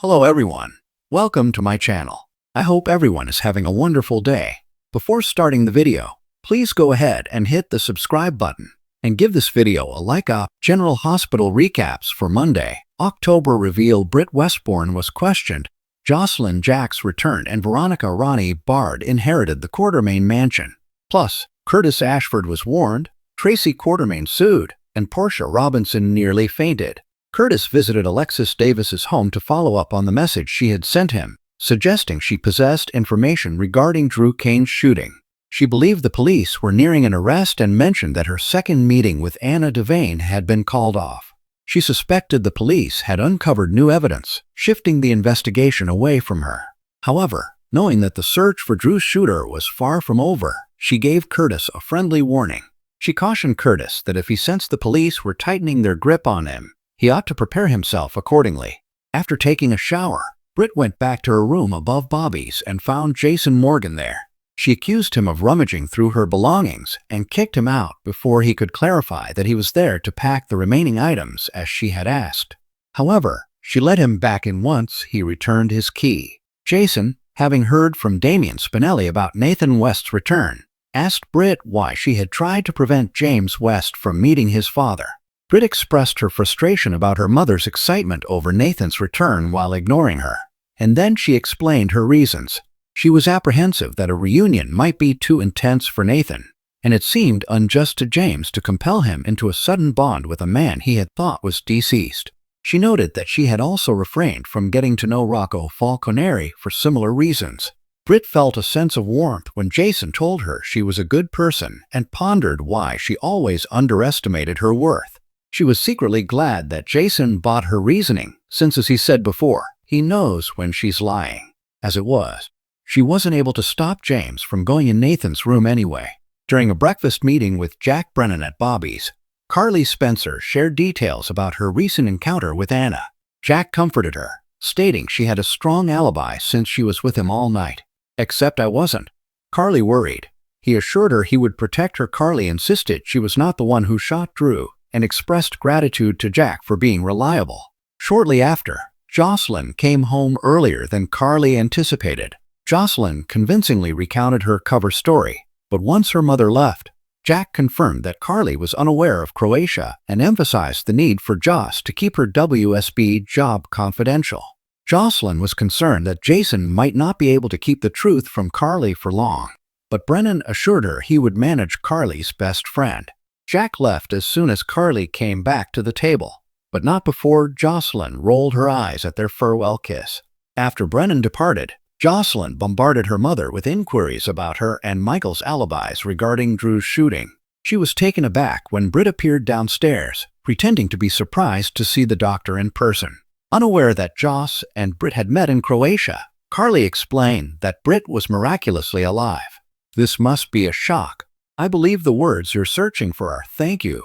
Hello everyone. Welcome to my channel. I hope everyone is having a wonderful day. Before starting the video, please go ahead and hit the subscribe button and give this video a like up. General Hospital recaps for Monday, October reveal Britt Westbourne was questioned, Jocelyn Jacks returned and Veronica Ronnie Bard inherited the Quartermaines mansion. Plus, Curtis Ashford was warned, Tracy Quartermaines sued, and Portia Robinson nearly fainted. Curtis visited Alexis Davis's home to follow up on the message she had sent him, suggesting she possessed information regarding Drew Cain's shooting. She believed the police were nearing an arrest and mentioned that her second meeting with Anna Devane had been called off. She suspected the police had uncovered new evidence, shifting the investigation away from her. However, knowing that the search for Drew's shooter was far from over, she gave Curtis a friendly warning. She cautioned Curtis that if he sensed the police were tightening their grip on him, he ought to prepare himself accordingly. After taking a shower, Britt went back to her room above Bobby's and found Jason Morgan there. She accused him of rummaging through her belongings and kicked him out before he could clarify that he was there to pack the remaining items as she had asked. However, she let him back in once he returned his key. Jason, having heard from Damian Spinelli about Nathan West's return, asked Britt why she had tried to prevent James West from meeting his father. Britt expressed her frustration about her mother's excitement over Nathan's return while ignoring her, and then she explained her reasons. She was apprehensive that a reunion might be too intense for Nathan, and it seemed unjust to James to compel him into a sudden bond with a man he had thought was deceased. She noted that she had also refrained from getting to know Rocco Falconeri for similar reasons. Britt felt a sense of warmth when Jason told her she was a good person and pondered why she always underestimated her worth. She was secretly glad that Jason bought her reasoning, since as he said before, he knows when she's lying. As it was, she wasn't able to stop James from going in Nathan's room anyway. During a breakfast meeting with Jack Brennan at Bobby's, Carly Spencer shared details about her recent encounter with Anna. Jack comforted her, stating she had a strong alibi since she was with him all night. Except I wasn't. Carly worried. He assured her he would protect her. Carly insisted she was not the one who shot Drew, and expressed gratitude to Jack for being reliable. Shortly after, Jocelyn came home earlier than Carly anticipated. Jocelyn convincingly recounted her cover story, but once her mother left, Jack confirmed that Carly was unaware of Croatia and emphasized the need for Joss to keep her WSB job confidential. Jocelyn was concerned that Jason might not be able to keep the truth from Carly for long, but Brennan assured her he would manage Carly's best friend. Jack left as soon as Carly came back to the table, but not before Jocelyn rolled her eyes at their farewell kiss. After Brennan departed, Jocelyn bombarded her mother with inquiries about her and Michael's alibis regarding Drew's shooting. She was taken aback when Britt appeared downstairs, pretending to be surprised to see the doctor in person. Unaware that Joss and Britt had met in Croatia, Carly explained that Britt was miraculously alive. "This must be a shock. I believe the words you're searching for are thank you,"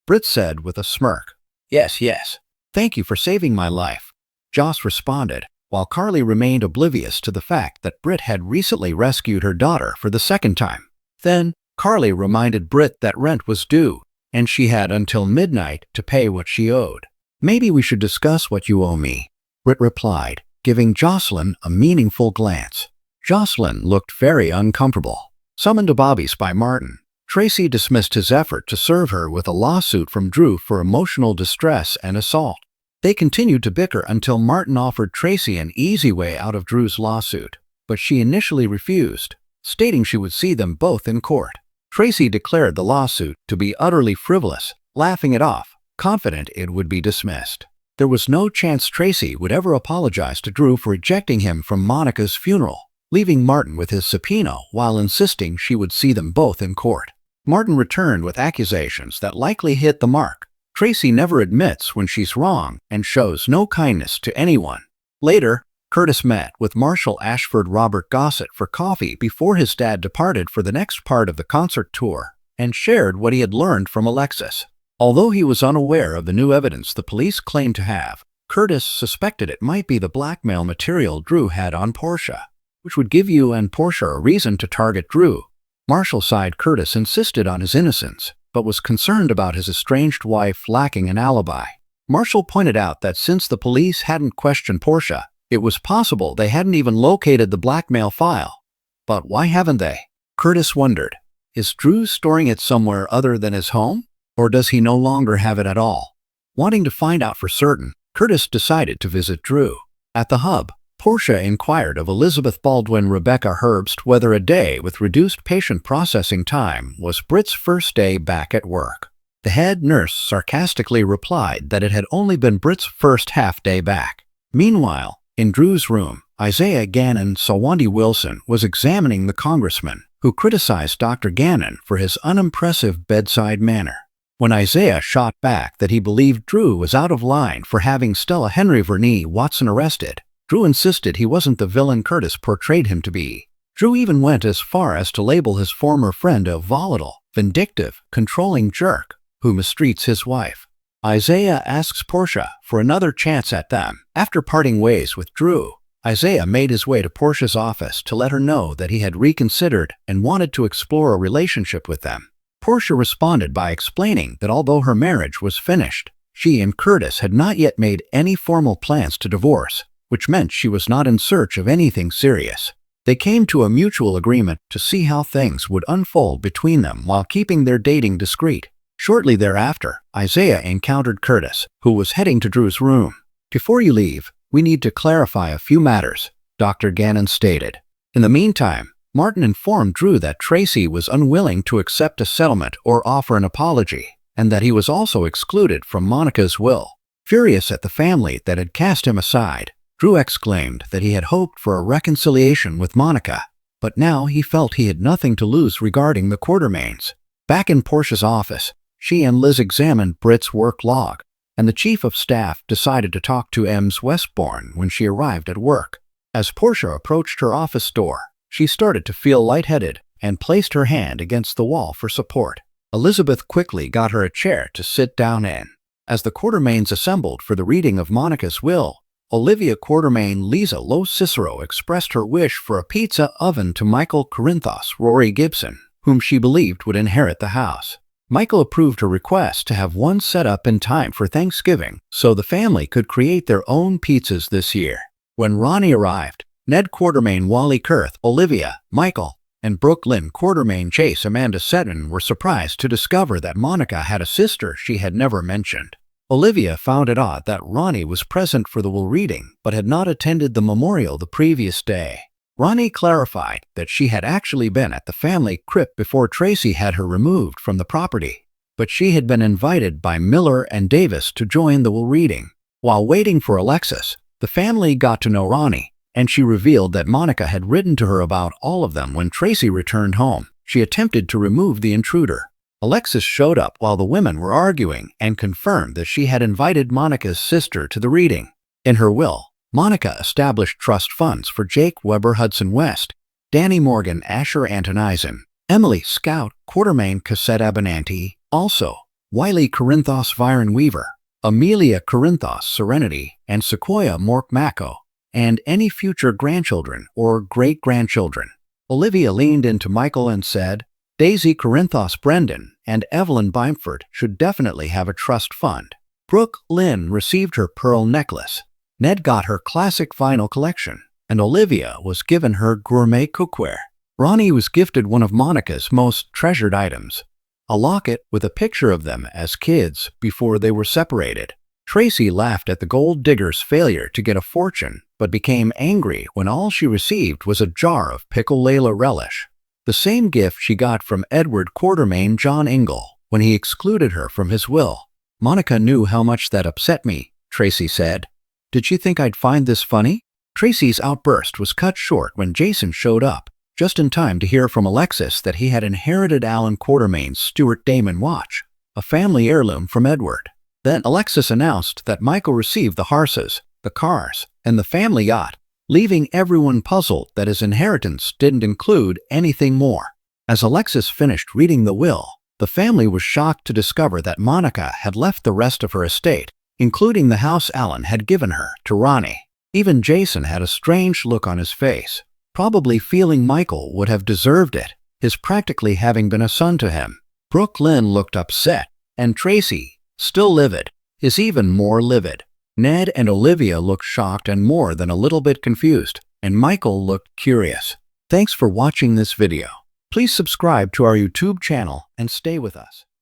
Britt said with a smirk. Yes. Thank you for saving my life," Joss responded, while Carly remained oblivious to the fact that Britt had recently rescued her daughter for the second time. Then, Carly reminded Britt that rent was due, and she had until midnight to pay what she owed. "Maybe we should discuss what you owe me," Britt replied, giving Jocelyn a meaningful glance. Jocelyn looked very uncomfortable. Summoned to Bobby's by Martin, Tracy dismissed his effort to serve her with a lawsuit from Drew for emotional distress and assault. They continued to bicker until Martin offered Tracy an easy way out of Drew's lawsuit, but she initially refused, stating she would see them both in court. Tracy declared the lawsuit to be utterly frivolous, laughing it off, confident it would be dismissed. There was no chance Tracy would ever apologize to Drew for ejecting him from Monica's funeral, leaving Martin with his subpoena while insisting she would see them both in court. Martin returned with accusations that likely hit the mark. Tracy never admits when she's wrong and shows no kindness to anyone. Later, Curtis met with Marshall Ashford Robert Gossett for coffee before his dad departed for the next part of the concert tour, and shared what he had learned from Alexis. Although he was unaware of the new evidence the police claimed to have, Curtis suspected it might be the blackmail material Drew had on Portia, which would give you and Portia a reason to target Drew. Marshall's side Curtis insisted on his innocence, but was concerned about his estranged wife lacking an alibi. Marshall pointed out that since the police hadn't questioned Portia, It was possible they hadn't even located the blackmail file. But why haven't they? Curtis wondered. Is Drew storing it somewhere other than his home? Or does he no longer have it at all? Wanting to find out for certain, Curtis decided to visit Drew. At the hub, Portia inquired of Elizabeth Baldwin Rebecca Herbst whether a day with reduced patient processing time was Britt's first day back at work. The head nurse sarcastically replied that it had only been Britt's first half-day back. Meanwhile, in Drew's room, Isaiah Gannon Sawandi Wilson was examining the congressman, who criticized Dr. Gannon for his unimpressive bedside manner. When Isaiah shot back that he believed Drew was out of line for having Stella Henry Vernee Watson arrested, Drew insisted he wasn't the villain Curtis portrayed him to be. Drew even went as far as to label his former friend a volatile, vindictive, controlling jerk who mistreats his wife. Isaiah asks Portia for another chance at them. After parting ways with Drew, Isaiah made his way to Portia's office to let her know that he had reconsidered and wanted to explore a relationship with them. Portia responded by explaining that although her marriage was finished, she and Curtis had not yet made any formal plans to divorce, which meant she was not in search of anything serious. They came to a mutual agreement to see how things would unfold between them while keeping their dating discreet. Shortly thereafter, Isaiah encountered Curtis, who was heading to Drew's room. "Before you leave, we need to clarify a few matters," Dr. Gannon stated. In the meantime, Martin informed Drew that Tracy was unwilling to accept a settlement or offer an apology, and that he was also excluded from Monica's will. Furious at the family that had cast him aside, Drew exclaimed that he had hoped for a reconciliation with Monica, but now he felt he had nothing to lose regarding the Quartermaines. Back in Portia's office, she and Liz examined Britt's work log, and the chief of staff decided to talk to Ems Westbourne when she arrived at work. As Portia approached her office door, she started to feel lightheaded and placed her hand against the wall for support. Elizabeth quickly got her a chair to sit down in. As the Quartermaines assembled for the reading of Monica's will, Olivia Quartermaine Lisa Lo Cicero expressed her wish for a pizza oven to Michael Corinthos Rory Gibson, whom she believed would inherit the house. Michael approved her request to have one set up in time for Thanksgiving so the family could create their own pizzas this year. When Ronnie arrived, Ned Quartermaine Wally Kurth, Olivia, Michael, and Brooke Lynn Quartermaine Chase Amanda Seton were surprised to discover that Monica had a sister she had never mentioned. Olivia found it odd that Ronnie was present for the will reading but had not attended the memorial the previous day. Ronnie clarified that she had actually been at the family crypt before Tracy had her removed from the property, but she had been invited by Miller and Davis to join the will reading. While waiting for Alexis, the family got to know Ronnie, and she revealed that Monica had written to her about all of them when Tracy returned home. She attempted to remove the intruder. Alexis showed up while the women were arguing and confirmed that she had invited Monica's sister to the reading. In her will, Monica established trust funds for Jake Weber Hudson West, Danny Morgan Asher Antonizin, Emily Scout Quartermaine Cassette Abinanti, also Wiley Corinthos Viren Weaver, Amelia Corinthos Serenity, and Sequoia Mork Mako, and any future grandchildren or great-grandchildren. Olivia leaned into Michael and said, Daisy Corinthos Brendan and Evelyn Bimford should definitely have a trust fund. Brooke Lynn received her pearl necklace. Ned got her classic vinyl collection, and Olivia was given her gourmet cookware. Ronnie was gifted one of Monica's most treasured items, a locket with a picture of them as kids before they were separated. Tracy laughed at the gold digger's failure to get a fortune, but became angry when all she received was a jar of pickle Layla relish, the same gift she got from Edward Quartermaine John Ingle when he excluded her from his will. Monica knew how much that upset me, Tracy said. Did you think I'd find this funny? Tracy's outburst was cut short when Jason showed up, just in time to hear from Alexis that he had inherited Alan Quartermaine's Stuart Damon watch, a family heirloom from Edward. Then Alexis announced that Michael received the horses, the cars, and the family yacht, leaving everyone puzzled that his inheritance didn't include anything more. As Alexis finished reading the will, the family was shocked to discover that Monica had left the rest of her estate, including the house Alan had given her, to Ronnie. Even Jason had a strange look on his face, probably feeling Michael would have deserved it, his practically having been a son to him. Brooke Lynn looked upset, and Tracy, still livid, is even more livid. Ned and Olivia looked shocked and more than a little bit confused, and Michael looked curious. Thanks for watching this video. Please subscribe to our YouTube channel and stay with us.